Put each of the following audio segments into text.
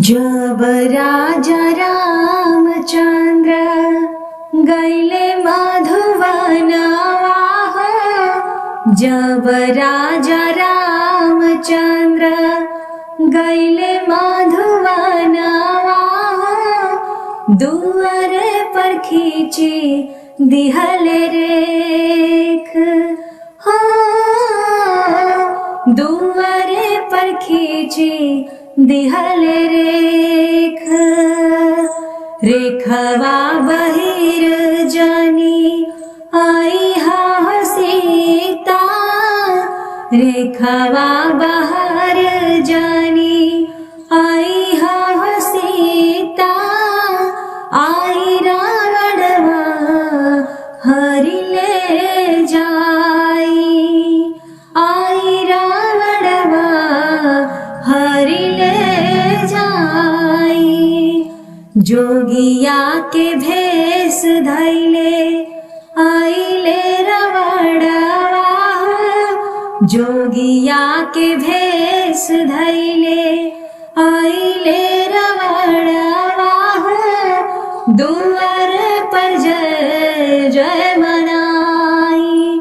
जब राजा रामचंद्र गैले मधुवनवा हो, जब राजा रामचंद्र गैले मधुवनवा हो, दुआर पर खींची दिहल रेख हो, दुआर पर खींची दिहल रेख। रेखवा बहिर जानी आई हा सीता, रेखवा बाहर जानी आई हा सीता, आई रावणवा हरि ले जाई, आई रावणवा हरि ले जाई। जोगिया के भेष धैले आइले रावणवा, जोगिया के भेष धैले आइले रावणवा, दुआर पर जय जय मनाई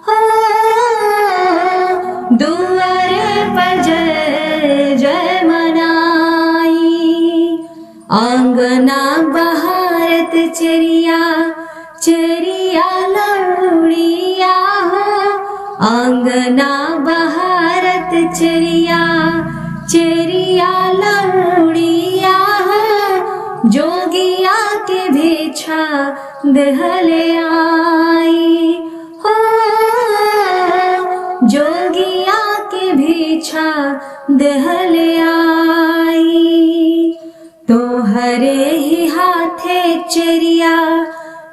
हो, दुआर पर जय जय मनाई। आंगना बहारत चेरिया चेरिया लौड़िया हो, आंगना बहारत चेरिया चेरिया लौड़िया हो, जोगिया के भिक्षा देहले आई हो, जोगिया के भिक्षा देहले आई। तोहरे ही हाथे चेरिया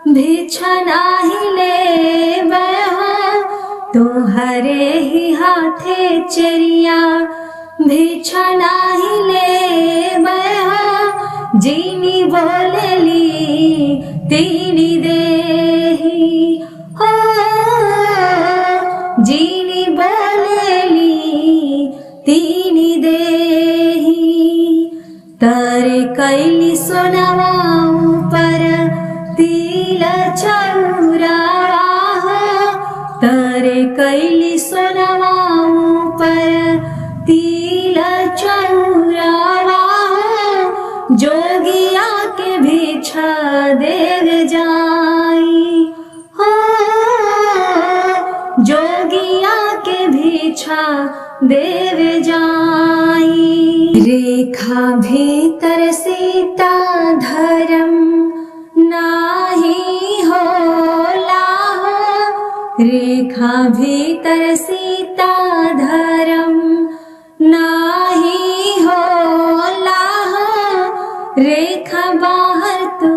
भिक्षा नाही लेबै हो, तोहरे ही हाथे चेरिया भिक्षा नाही लेबै हो, जीनी बोलेली तीनी देही हो, जीनी बोलेली तीनी देही। तारे कैली सोनवा ऊपर तिल चौरावा हो, तारे कैली सोनवा ऊपर तिल चौरावा हो, जोगिया के भिक्षा देव जाई हो, जोगिया के भिक्षा देव जाई। रेखा भीतर सीता धर्म नाही होला हो, रेखा भीतर सीता धर्म नाही होला हो, रेखा बाहर तू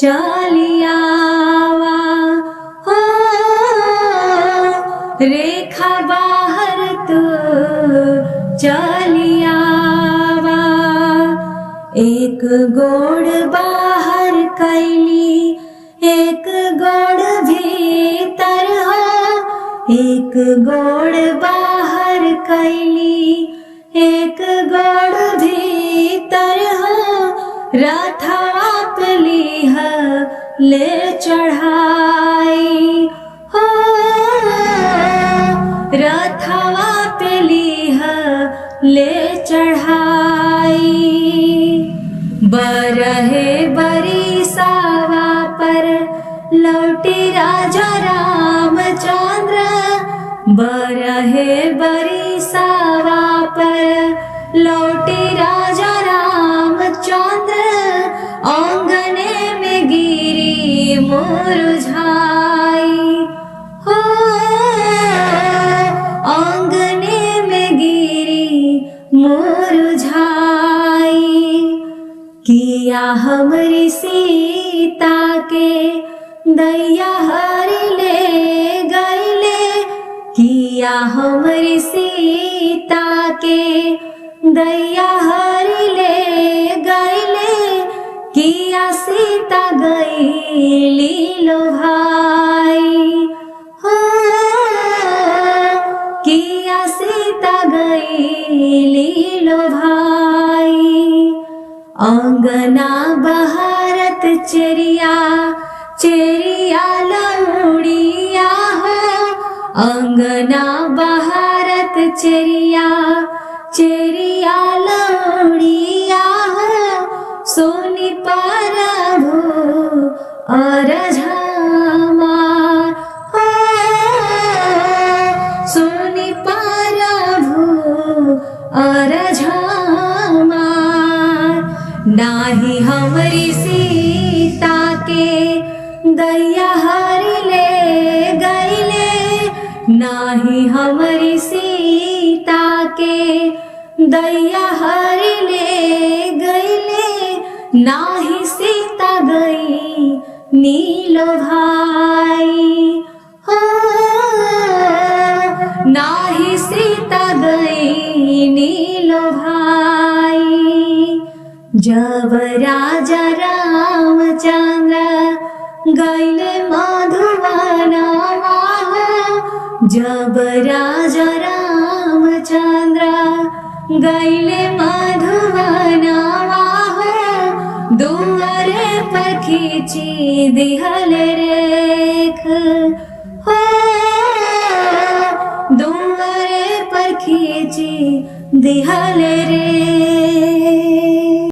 चलियावा हो, रेखा बाहर तू चलियावा। एक गोड़ बाहर कैली एक गोड़ भीतर हो, एक गोड़ बाहर कैली एक गोड़ भीतर हो, रथवा पे लीह ले चढ़ाई हो, रथवा पे लीह ले चढ़ाई। बरहे बरिसावा पर लौटी राजा रामचंद्र, बरहे बरिसावा पर लौटी राजा रामचंद्र, आंगने में गिरी मुरझाई हो, आंगने में गिरी मुरझाई। किया हमरी सीता के दैया हरि ले गैले, किया हमरी सीता के दैया हरि ले गैले, किया सीता गैली लो भाई हो, किया सीता गैली लो भाई। अंगना बहारत चेरिया चेरिया लौड़िया हो, अंगना बहारत चेरिया चेरिया लौड़िया हो, सोनी प्रभु अरझमार हो, सोनी प्रभु अरझमार। नाही हमरी सीता के दैया हरि ले गईले, नाही हमरी सीता के दैया हरि ले गईले, नाही सीता गई नीलो भाई हो, नाही सीता गई नीलो भाई। जब राजा रामचंद्र गईले मधुवनवा हो, जब राजा रामचंद्र गईले मधुवनवा हो, दुआरे पर खींची दिहल रेख हो, दुआरे पर खींची दिहल रेख।